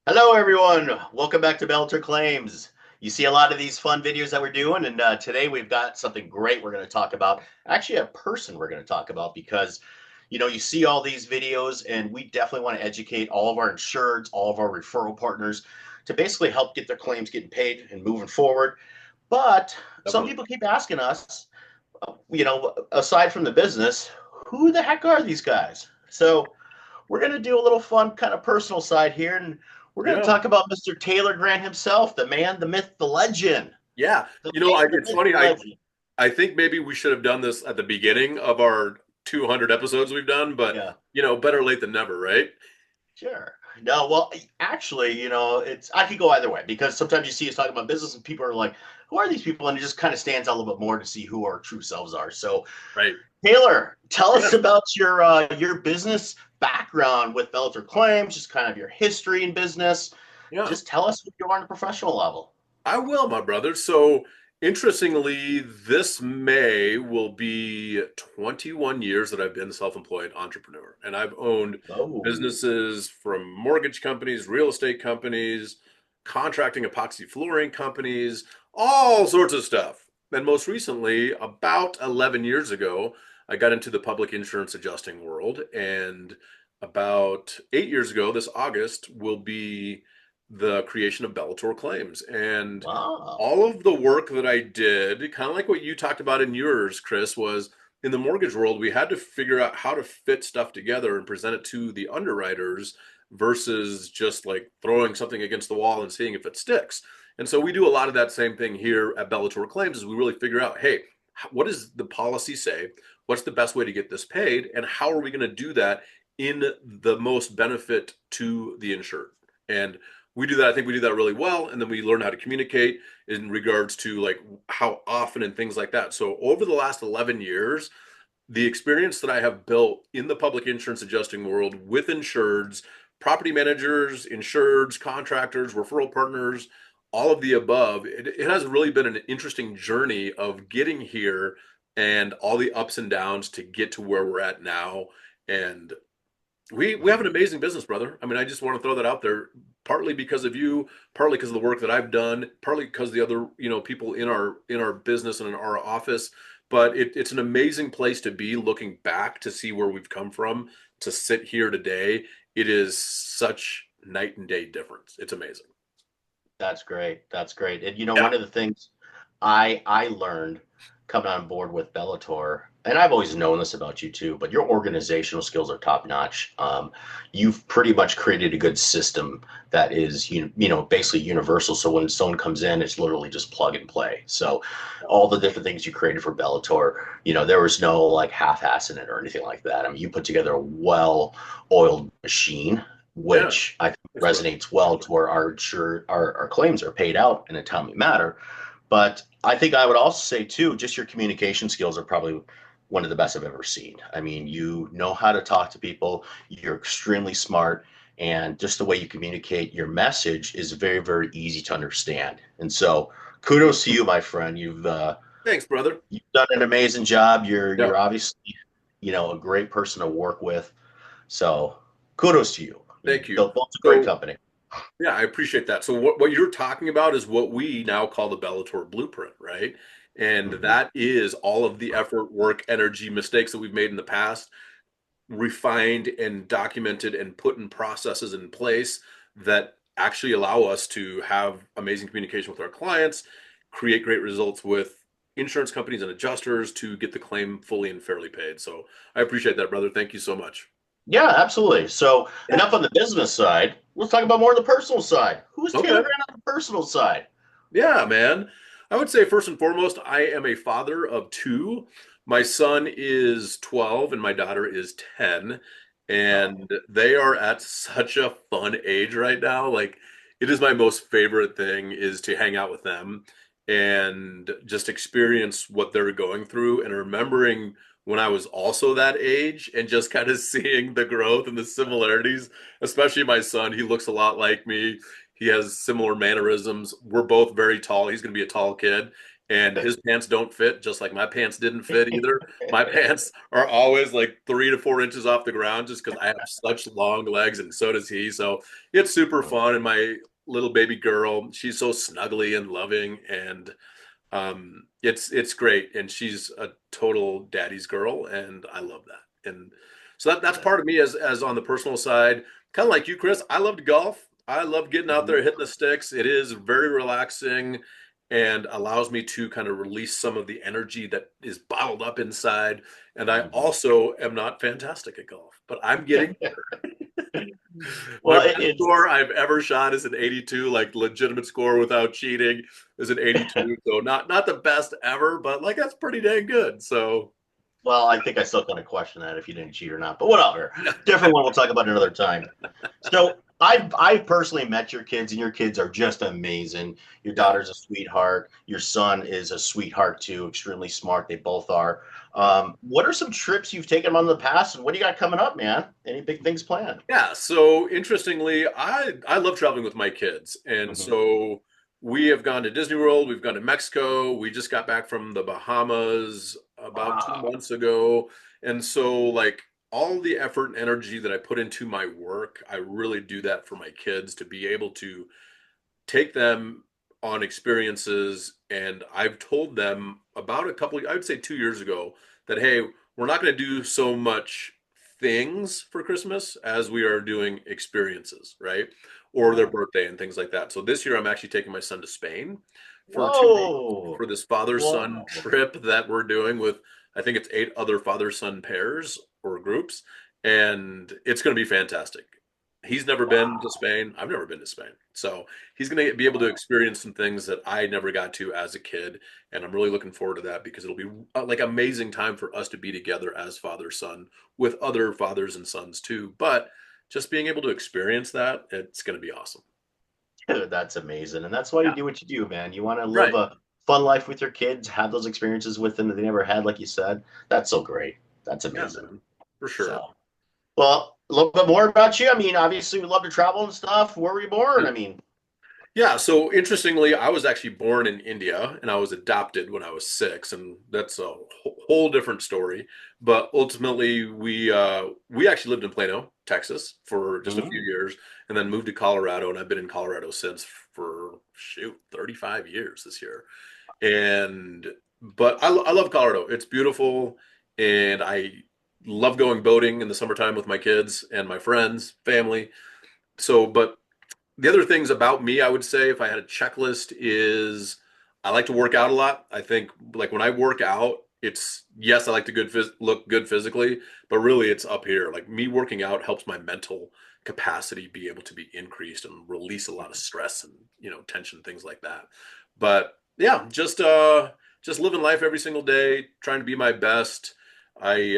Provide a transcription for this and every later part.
Hello, everyone. Welcome back to Belter Claims. You see a lot of these fun videos that we're doing, and today we've got something great we're going to talk about. Actually, a person we're going to talk about because, you see all these videos, and we definitely want to educate all of our insureds, all of our referral partners to basically help get their claims getting paid and moving forward. But some Definitely. people keep asking us, aside from the business, who the heck are these guys? So we're going to do a little fun kind of personal side here, and we're going to Yeah. talk about Mr. Taylor Grant himself, the man, the myth, the legend. Yeah. The man, the It's myth, funny. the legend. I think maybe we should have done this at the beginning of our 200 episodes we've done, but Yeah, better late than never, right? sure. No, well, actually, it's I could go either way because sometimes you see us talking about business and people are like, "Who are these people?" And it just kind of stands out a little bit more to see who our true selves are. So, Right. Taylor, tell us Yeah. about your business background with Bellator Claims, just kind of your history in business. Yeah. Just tell us who you are on a professional level. I will, my brother. So, interestingly, this May will be 21 years that I've been a self-employed entrepreneur, and I've owned Oh, businesses from mortgage companies, real estate companies, contracting epoxy flooring companies, all sorts of stuff. And most recently, about 11 years ago, I got into the public insurance adjusting world, and about 8 years ago, this August will be the creation of Bellator Claims. And wow. all of the work that I did, kind of like what you talked about in yours, Chris, was in the mortgage world, we had to figure out how to fit stuff together and present it to the underwriters versus just like throwing something against the wall and seeing if it sticks. And so we do a lot of that same thing here at Bellator Claims is we really figure out, hey, what does the policy say? What's the best way to get this paid? And how are we going to do that in the most benefit to the insured? And we do that. I think we do that really well. And then we learn how to communicate in regards to like how often and things like that. So over the last 11 years, the experience that I have built in the public insurance adjusting world with insureds, property managers, insureds, contractors, referral partners, all of the above, it has really been an interesting journey of getting here and all the ups and downs to get to where we're at now. And we have an amazing business, brother. I mean, I just want to throw that out there, partly because of you, partly because of the work that I've done, partly because of the other, people in our business and in our office. But it's an amazing place to be looking back to see where we've come from to sit here today. It is such night and day difference. It's amazing. That's great. That's great. And Yeah. one of the things I learned coming on board with Bellator, and I've always known this about you too, but your organizational skills are top notch. You've pretty much created a good system that is basically universal. So when someone comes in, it's literally just plug and play. So all the different things you created for Bellator, there was no like half-ass in it or anything like that. I mean, you put together a well-oiled machine Yeah. which I think Thanks, brother. resonates well to where our claims are paid out in a timely manner. But I think I would also say too, just your communication skills are probably one of the best I've ever seen. I mean, you know how to talk to people, you're extremely smart, and just the way you communicate your message is very, very easy to understand. And so kudos to you, my friend. Thanks, brother. You've done an amazing job. You're Yeah. obviously, a great person to work with. So kudos to you. You Thank you. built a great So company. yeah, I appreciate that. So what you're talking about is what we now call the Bellator blueprint, right? And Hmm. that is all of the effort, work, energy, mistakes that we've made in the past, refined and documented and put in processes in place that actually allow us to have amazing communication with our clients, create great results with insurance companies and adjusters to get the claim fully and fairly paid. So I appreciate that, brother. Thank you so much. Yeah, absolutely. So Yeah. enough on the business side. Let's talk about more on the personal side. Who's Taylor Okay. Grant on the personal side? Yeah, man. I would say first and foremost, I am a father of two. My son is 12 and my daughter is 10, Oh, and they are at such a fun age right now. Like it is my most favorite thing is to hang out with them and just experience what they're going through and remembering when I was also that age and just kind of seeing the growth and the similarities, especially my son. He looks a lot like me. He has similar mannerisms. We're both very tall. He's going to be a tall kid. and his pants don't fit, just like my pants didn't fit either. My pants are always like 3 to 4 inches off the ground just because I have such long legs, and so does he. So it's super fun. And my little baby girl, she's so snuggly and loving, and it's great. And she's a total daddy's girl, and I love that. And so that's Yeah. part of me as on the personal side, kind of like you, Chris. I love to golf. I love getting out Mhm. there hitting the sticks. It is very relaxing and allows me to kind of release some of the energy that is bottled up inside. And I Mhm. also am not fantastic at golf, but I'm getting my Well, best score I've ever shot is an 82, like legitimate score without cheating is an 82. So not the best ever, but like that's pretty dang good. So well, I think I still kind of question that if you didn't cheat or not, but whatever. Different one. We'll talk about another time. So I've personally met your kids, and your kids are just amazing. Your yeah. daughter's a sweetheart. Your son is a sweetheart too. Extremely smart. They both are. What are some trips you've taken them on in the past, and what do you got coming up, man? Any big things planned? Yeah, so interestingly, I love traveling with my kids. And Hmm. so we have gone to Disney World, we've gone to Mexico, we just got back from the Bahamas about two Wow. months ago. And so like all the effort and energy that I put into my work, I really do that for my kids to be able to take them on experiences. And I've told them about I would say 2 years ago, that, hey, we're not going to do so much things for Christmas as we are doing experiences, right? Or their Yeah. birthday and things like that. So this year, I'm actually taking my son to Spain for 2 days Whoa. for this father son Whoa. trip that we're doing with, I think it's 8 other father son pairs or groups. And it's going to be fantastic. He's never been to Wow. Spain. I've never been to Spain. So he's going to be able to Wow. experience some things that I never got to as a kid. And I'm really looking forward to that because it'll be like amazing time for us to be together as father son with other fathers and sons too. But just being able to experience that, it's going to be awesome. Dude, that's amazing. And that's why you Yeah. do what you do, man. You want to live Right. a fun life with your kids, have those experiences with them that they never had, like you said. That's so great. That's Yeah, amazing. man. For sure. So, well, a little bit more about you. I mean, obviously, we love to travel and stuff. Where were you born? I mean, Yeah, so interestingly, I was actually born in India and I was adopted when I was 6, and that's a whole different story. But ultimately, we actually lived in Plano, Texas, for just a few mhm. years, and then moved to Colorado, and I've been in Colorado since for shoot 35 years this year. And but I love Colorado. It's beautiful, and I love going boating in the summertime with my kids and my friends, family. So, but the other things about me, I would say, if I had a checklist, is I like to work out a lot. I think like when I work out, it's yes, I like to look good physically, but really it's up here. Like me working out helps my mental capacity be able to be increased and release a lot of stress and tension, things like that. But yeah, just living life every single day, trying to be my best. I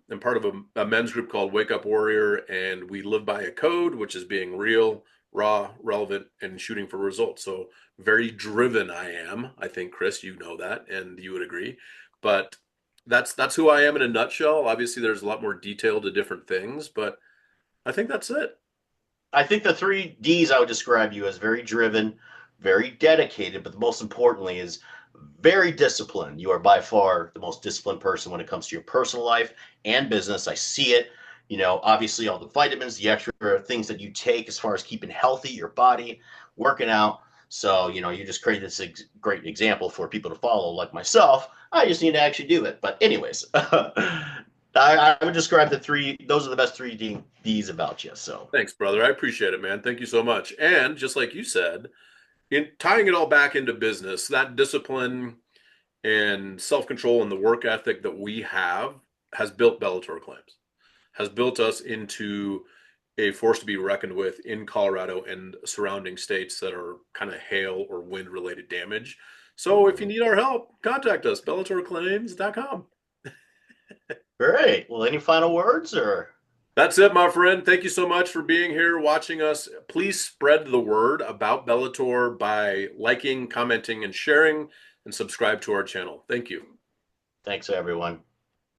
am part of a men's group called Wake Up Warrior, and we live by a code, which is being real, raw, relevant, and shooting for results. So very driven I am. I think Chris, you know that, and you would agree. But that's who I am in a nutshell. Obviously, there's a lot more detail to different things, but I think that's it. I think the three D's I would describe you as very driven, very dedicated, but most importantly is very disciplined. You are by far the most disciplined person when it comes to your personal life and business. I see it. Obviously, all the vitamins, the extra things that you take as far as keeping healthy your body, working out. So, you just create this great example for people to follow, like myself. I just need to actually do it. But, anyways, I would describe the three, those are the best three D's about you. So, Thanks, brother. I appreciate it, man. Thank you so much. And just like you said, in tying it all back into business, that discipline and self-control and the work ethic that we have has built Bellator Claims, has built us into a force to be reckoned with in Colorado and surrounding states that are kind of hail or wind related damage. So if you mhm. need our help, contact us, bellatorclaims.com. Great. Well, any final words or? That's it, my friend. Thank you so much for being here, watching us. Please spread the word about Bellator by liking, commenting, and sharing, and subscribe to our channel. Thank you. Thanks, everyone.